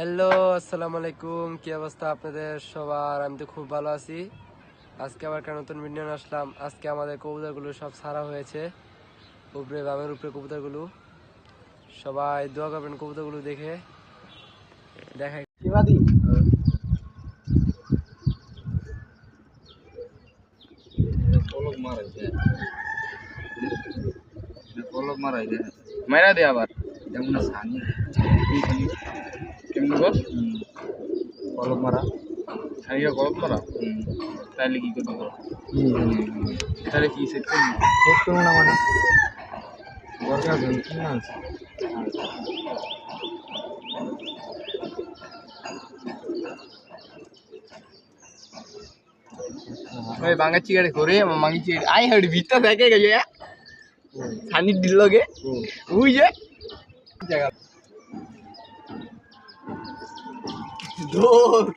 Hello, আসসালামু আলাইকুম। কি অবস্থা আপনাদের সবার? আমি তো খুব ভালো আছি। আজকে আবার একটা নতুন ভিডিও নিয়ে আসলাম। আজকে আমাদের কবুতরগুলো সব ছাড়া হয়েছে, উপরে বামের উপরে কবুতরগুলো। সবাই দোয়া করবেন কবুতরগুলো দেখে। দেখাই মারা দে আবার যেমন সানি কেমন গো কলম মারা সানিরা কলম মারা তাহলে কি করতে পারো তাহলে কি সেট করবি সেট করবো না মানে দরকার কি না আছে ওই বাঙা চিগারে করে মাঙ্গি চিগারে আই হেড ভিতর দেখে গেছে সানি দিল গে ওই যে জায়গা দৌড়